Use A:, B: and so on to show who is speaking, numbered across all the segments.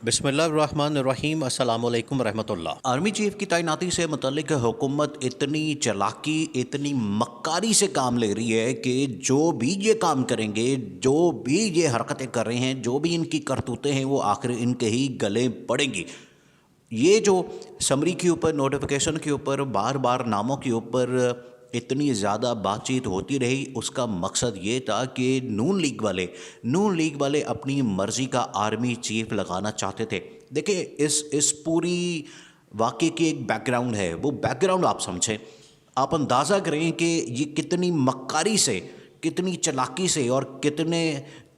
A: بسم اللہ الرحمن الرحیم، السلام علیکم ورحمۃ اللہ۔ آرمی چیف کی تعیناتی سے متعلق حکومت اتنی چلاکی، اتنی مکاری سے کام لے رہی ہے کہ جو بھی یہ کام کریں گے، جو بھی یہ حرکتیں کر رہے ہیں، جو بھی ان کی کرتوتیں ہیں، وہ آخر ان کے ہی گلے پڑیں گی۔ یہ جو سمری کے اوپر، نوٹیفیکیشن کے اوپر، بار بار ناموں کے اوپر اتنی زیادہ بات چیت ہوتی رہی، اس کا مقصد یہ تھا کہ نون لیگ والے اپنی مرضی کا آرمی چیف لگانا چاہتے تھے۔ دیکھیں، اس پوری واقعے کی ایک بیک گراؤنڈ ہے، وہ بیک گراؤنڈ آپ سمجھیں، آپ اندازہ کریں کہ یہ کتنی مکاری سے، کتنی چلاکی سے اور کتنے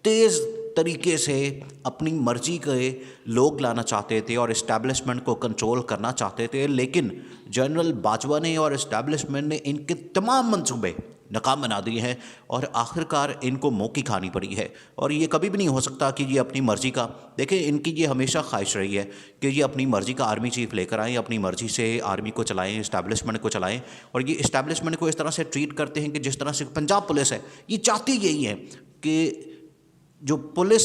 A: تیز طریقے سے اپنی مرضی کے لوگ لانا چاہتے تھے اور اسٹیبلشمنٹ کو کنٹرول کرنا چاہتے تھے، لیکن جنرل باجوہ نے اور اسٹیبلشمنٹ نے ان کے تمام منصوبے ناکام بنا دیے ہیں اور آخرکار ان کو منہ کی کھانی پڑی ہے۔ اور یہ کبھی بھی نہیں ہو سکتا کہ یہ اپنی مرضی کا، دیکھیں ان کی یہ ہمیشہ خواہش رہی ہے کہ یہ اپنی مرضی کا آرمی چیف لے کر آئیں، اپنی مرضی سے آرمی کو چلائیں، اسٹیبلشمنٹ کو چلائیں، اور یہ اسٹیبلشمنٹ کو اس طرح سے ٹریٹ کرتے ہیں کہ جس طرح سے پنجاب پولیس ہے، یہ چاہتی یہی ہے کہ جو پولیس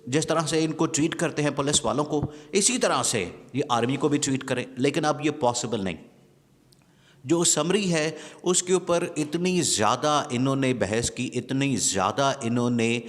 A: جس طرح سے ان کو ٹریٹ کرتے ہیں، پولیس والوں کو، اسی طرح سے یہ آرمی کو بھی ٹریٹ کریں، لیکن اب یہ پاسبل نہیں۔ جو سمری ہے اس کے اوپر اتنی زیادہ انہوں نے بحث کی، اتنی زیادہ انہوں نے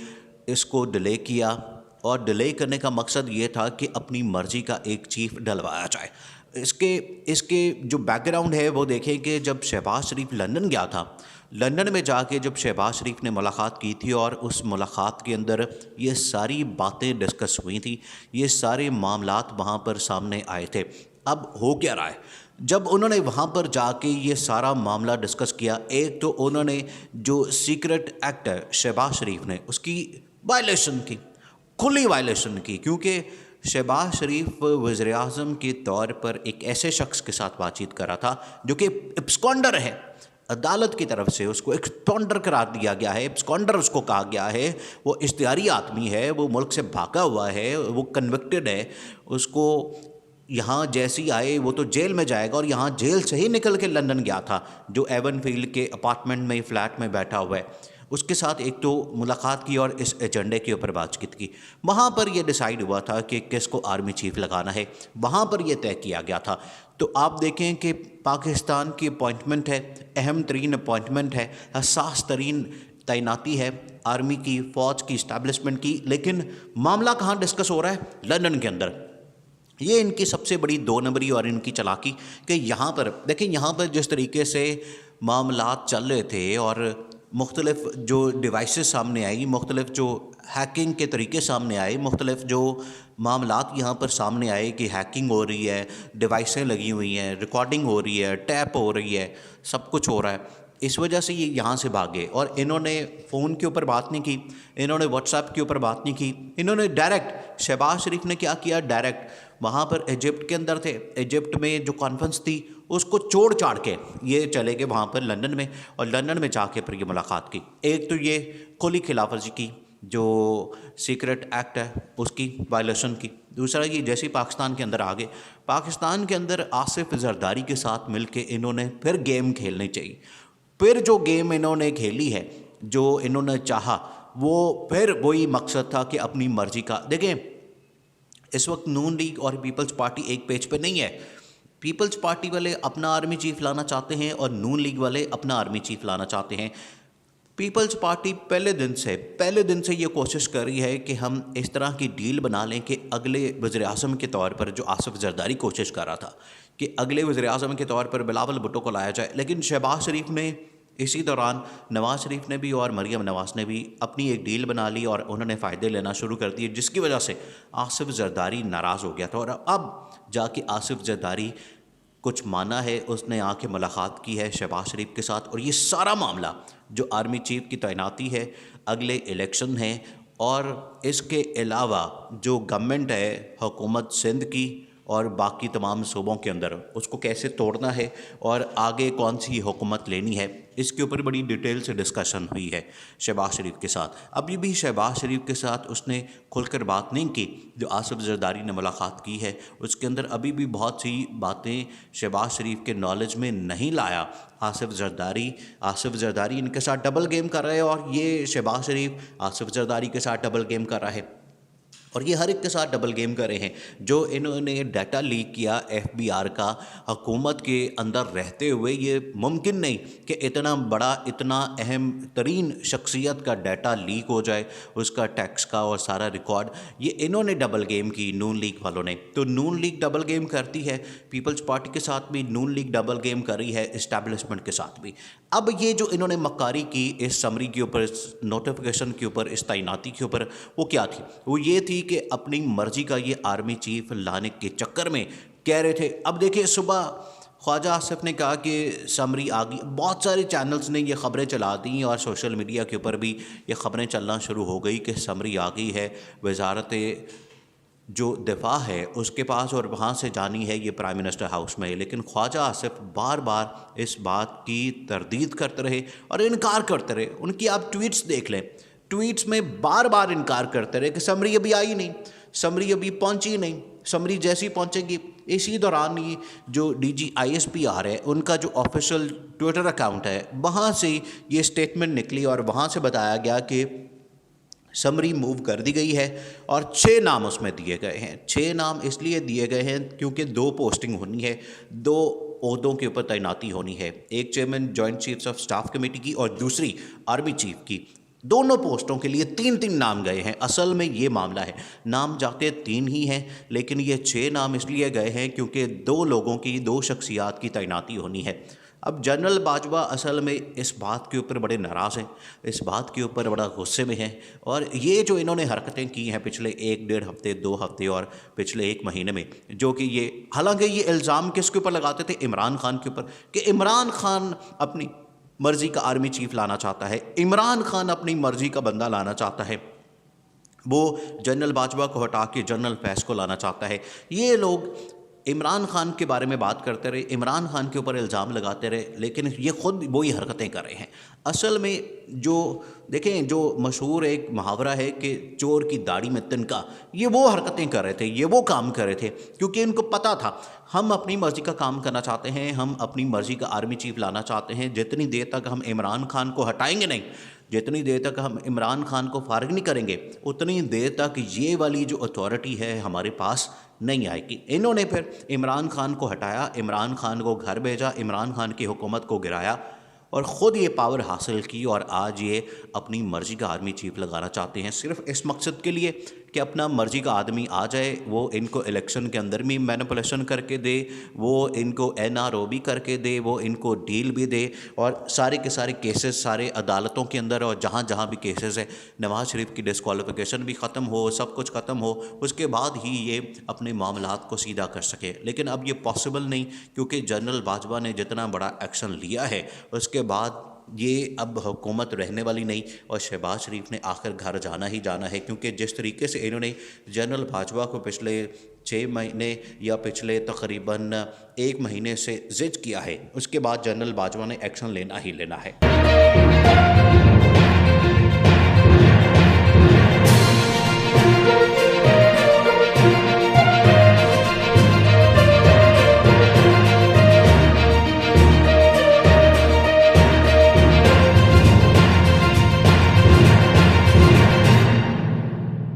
A: اس کو ڈیلے کیا، اور ڈیلے کرنے کا مقصد یہ تھا کہ اپنی مرضی کا ایک چیف ڈلوایا جائے۔ اس کے جو بیک گراؤنڈ ہے وہ دیکھیں کہ جب شہباز شریف لندن گیا تھا، لندن میں جا کے جب شہباز شریف نے ملاقات کی تھی اور اس ملاقات کے اندر یہ ساری باتیں ڈسکس ہوئی تھیں، یہ سارے معاملات وہاں پر سامنے آئے تھے۔ اب ہو کیا رہا ہے؟ جب انہوں نے وہاں پر جا کے یہ سارا معاملہ ڈسکس کیا، ایک تو انہوں نے جو سیکرٹ ایکٹ ہے شہباز شریف نے اس کی وائلیشن کی، کھلی وائلیشن کی، کیونکہ شہباز شریف وزیر اعظم کے طور پر ایک ایسے شخص کے ساتھ بات چیت کر رہا تھا جو کہ ابسکانڈر ہے، عدالت کی طرف سے اس کو ایکسپانڈر قرار دیا گیا ہے، ایبسکانڈر اس کو کہا گیا ہے، وہ اشتہاری آدمی ہے، وہ ملک سے بھاگا ہوا ہے، وہ کنوکٹڈ ہے، اس کو یہاں جیسی آئے وہ تو جیل میں جائے گا، اور یہاں جیل سے ہی نکل کے لندن گیا تھا، جو ایون فیلڈ کے اپارٹمنٹ میں، فلیٹ میں بیٹھا ہوا ہے، اس کے ساتھ ایک تو ملاقات کی اور اس ایجنڈے کے اوپر بات چیت کی۔ وہاں پر یہ ڈیسائیڈ ہوا تھا کہ کس کو آرمی چیف لگانا ہے، وہاں پر یہ طے کیا گیا تھا۔ تو آپ دیکھیں کہ پاکستان کی اپوائنٹمنٹ ہے، اہم ترین اپوائنٹمنٹ ہے، حساس ترین تعیناتی ہے آرمی کی، فوج کی، اسٹیبلشمنٹ کی، لیکن معاملہ کہاں ڈسکس ہو رہا ہے؟ لندن کے اندر۔ یہ ان کی سب سے بڑی دو نمبری اور ان کی چلاکی کہ یہاں پر دیکھیں، یہاں پر جس طریقے سے معاملات چل رہے تھے اور مختلف جو ڈیوائسز سامنے آئی، مختلف جو ہیکنگ کے طریقے سامنے آئے، مختلف جو معاملات یہاں پر سامنے آئے کہ ہیکنگ ہو رہی ہے، ڈیوائسیں لگی ہوئی ہیں، ریکارڈنگ ہو رہی ہے، ٹیپ ہو رہی ہے، سب کچھ ہو رہا ہے، اس وجہ سے یہ یہاں سے بھاگے، اور انہوں نے فون کے اوپر بات نہیں کی، انہوں نے واٹس ایپ کے اوپر بات نہیں کی، انہوں نے ڈائریکٹ، شہباز شریف نے کیا کیا، ڈائریکٹ وہاں پر ایجپٹ کے اندر تھے، ایجپٹ میں جو کانفرنس تھی اس کو چھوڑ چھاڑ کے یہ چلے گئے وہاں پر لندن میں، اور لندن میں جا کے پھر یہ ملاقات کی۔ ایک تو یہ کھلی خلاف ورزی کی، جو سیکرٹ ایکٹ ہے اس کی وائلیشن کی، دوسرا یہ جیسے ہی پاکستان کے اندر آگے، پاکستان کے اندر آصف زرداری کے ساتھ مل کے انہوں نے پھر گیم کھیلنی چاہیے، پھر جو گیم انہوں نے کھیلی ہے، جو انہوں نے چاہا، وہ پھر وہی مقصد تھا کہ اپنی مرضی کا، دیکھیں اس وقت نون لیگ اور پیپلز پارٹی ایک پیج پہ نہیں ہے، پیپلز پارٹی والے اپنا آرمی چیف لانا چاہتے ہیں اور نون لیگ والے اپنا آرمی چیف لانا چاہتے ہیں۔ پیپلز پارٹی پہلے دن سے یہ کوشش کر رہی ہے کہ ہم اس طرح کی ڈیل بنا لیں کہ اگلے وزیر اعظم کے طور پر، جو آصف زرداری کوشش کر رہا تھا کہ اگلے وزیر اعظم کے طور پر بلاول بھٹو کو لایا جائے، لیکن شہباز شریف نے اسی دوران، نواز شریف نے بھی اور مریم نواز نے بھی اپنی ایک ڈیل بنا لی اور انہوں نے فائدے لینا شروع کر دیے، جس کی وجہ سے آصف زرداری ناراض ہو گیا تھا، اور اب جا کے آصف زرداری کچھ مانا ہے، اس نے آ کے ملاقات کی ہے شہباز شریف کے ساتھ، اور یہ سارا معاملہ جو آرمی چیف کی تعیناتی ہے، اگلے الیکشن ہیں، اور اس کے علاوہ جو گورنمنٹ ہے حکومت سندھ کی اور باقی تمام صوبوں کے اندر، اس کو کیسے توڑنا ہے اور آگے کون سی حکومت لینی ہے، اس کے اوپر بڑی ڈیٹیل سے ڈسکشن ہوئی ہے شہباز شریف کے ساتھ۔ ابھی بھی شہباز شریف کے ساتھ اس نے کھل کر بات نہیں کی، جو آصف زرداری نے ملاقات کی ہے اس کے اندر ابھی بھی بہت سی باتیں شہباز شریف کے نالج میں نہیں لایا۔ آصف زرداری ان کے ساتھ ڈبل گیم کر رہے ہیں، اور یہ شہباز شریف آصف زرداری کے ساتھ ڈبل گیم کر رہا ہے۔ اور یہ ہر ایک کے ساتھ ڈبل گیم کر رہے ہیں. جو انہوں نے ڈیٹا لیک کیا ایف بی آر کا حکومت کے اندر رہتے ہوئے، یہ ممکن نہیں کہ اتنا بڑا اتنا اہم ترین شخصیت کا ڈیٹا لیک ہو جائے، اس کا ٹیکس کا اور سارا ریکارڈ. یہ انہوں نے ڈبل گیم کی نون لیگ والوں نے. تو نون لیگ ڈبل گیم کرتی ہے، پیپلز پارٹی کے ساتھ بھی نون لیگ ڈبل گیم کر رہی ہے، اسٹیبلشمنٹ کے ساتھ بھی. اب یہ جو انہوں نے مکاری کی اس سمری کے اوپر، اس نوٹیفیکیشن کے اوپر، اس تعیناتی کے اوپر، وہ کیا تھی؟ وہ یہ تھی کہ اپنی مرضی کا یہ آرمی چیف لانے کے چکر میں کہہ رہے تھے. اب دیکھیں صبح خواجہ آصف نے کہا کہ سمری آ گئی، بہت سارے چینلز نے یہ خبریں چلا دیں اور سوشل میڈیا کے اوپر بھی یہ خبریں چلنا شروع ہو گئی کہ سمری آ گئی ہے، وزارت جو دفاع ہے اس کے پاس، اور وہاں سے جانی ہے یہ پرائم منسٹر ہاؤس میں. لیکن خواجہ آصف بار بار اس بات کی تردید کرتے رہے اور انکار کرتے رہے. ان کی آپ ٹویٹس دیکھ لیں، ٹویٹس میں بار بار انکار کرتے رہے کہ سمری ابھی آئی نہیں، سمری ابھی پہنچی نہیں، سمری جیسی پہنچے گی. اسی دوران یہ جو D G I S P R ہے ان کا جو آفیشیل ٹویٹر اکاؤنٹ ہے، وہاں سے یہ اسٹیٹمنٹ نکلی اور وہاں سے بتایا گیا کہ سمری موو کر دی گئی ہے اور 6 نام اس میں دیے گئے ہیں. 6 نام اس لیے دیے گئے ہیں کیونکہ 2 پوسٹنگ ہونی ہے، 2 عہدوں کے اوپر تعیناتی ہونی ہے، ایک chairman joint chiefs of staff committee کی اور دوسری آرمی چیف کی. دونوں پوسٹوں کے لیے 3 نام گئے ہیں. اصل میں یہ معاملہ ہے، نام جاتے 3 ہی ہیں لیکن یہ 6 نام اس لیے گئے ہیں کیونکہ 2 لوگوں کی، 2 شخصیات کی تعیناتی ہونی ہے. اب جنرل باجوہ اصل میں اس بات کے اوپر بڑے ناراض ہیں، اس بات کے اوپر بڑا غصے میں ہیں. اور یہ جو انہوں نے حرکتیں کی ہیں پچھلے 1-1.5 ہفتے، 2 ہفتے اور پچھلے 1 مہینے میں، جو کہ یہ حالانکہ یہ الزام کس کے اوپر لگاتے تھے؟ عمران خان کے اوپر، کہ عمران خان اپنی مرضی کا آرمی چیف لانا چاہتا ہے، عمران خان اپنی مرضی کا بندہ لانا چاہتا ہے، وہ جنرل باجوہ کو ہٹا کے جنرل فیض کو لانا چاہتا ہے. یہ لوگ عمران خان کے بارے میں بات کرتے رہے، عمران خان کے اوپر الزام لگاتے رہے، لیکن یہ خود وہی حرکتیں کر رہے ہیں. اصل میں جو دیکھیں، جو مشہور ایک محاورہ ہے کہ چور کی داڑھی میں تنکا، یہ وہ حرکتیں کر رہے تھے، یہ وہ کام کر رہے تھے کیونکہ ان کو پتہ تھا ہم اپنی مرضی کا کام کرنا چاہتے ہیں، ہم اپنی مرضی کا آرمی چیف لانا چاہتے ہیں. جتنی دیر تک ہم عمران خان کو ہٹائیں گے نہیں، جتنی دیر تک ہم عمران خان کو فارغ نہیں کریں گے، اتنی دیر تک یہ والی جو اتھارٹی ہے ہمارے پاس نہیں آئے گی. انہوں نے پھر عمران خان کو ہٹایا، عمران خان کو گھر بھیجا، عمران خان کی حکومت کو گرایا اور خود یہ پاور حاصل کی، اور آج یہ اپنی مرضی کا آرمی چیف لگانا چاہتے ہیں صرف اس مقصد کے لیے کہ اپنا مرضی کا آدمی آ جائے، وہ ان کو الیکشن کے اندر بھی مینپولیشن کر کے دے، وہ ان کو این آر او بھی کر کے دے، وہ ان کو ڈیل بھی دے، اور سارے کے سارے کیسز سارے عدالتوں کے اندر اور جہاں جہاں بھی کیسز ہے، نواز شریف کی ڈسکوالیفیکیشن بھی ختم ہو، سب کچھ ختم ہو، اس کے بعد ہی یہ اپنے معاملات کو سیدھا کر سکے. لیکن اب یہ پاسبل نہیں کیونکہ جنرل باجوہ نے جتنا بڑا ایکشن لیا ہے اس کے بعد یہ اب حکومت رہنے والی نہیں، اور شہباز شریف نے آخر گھر جانا ہی جانا ہے. کیونکہ جس طریقے سے انہوں نے جنرل باجوہ کو پچھلے 6 مہینے یا پچھلے تقریباً 1 مہینے سے زج کیا ہے، اس کے بعد جنرل باجوہ نے ایکشن لینا ہی لینا ہے.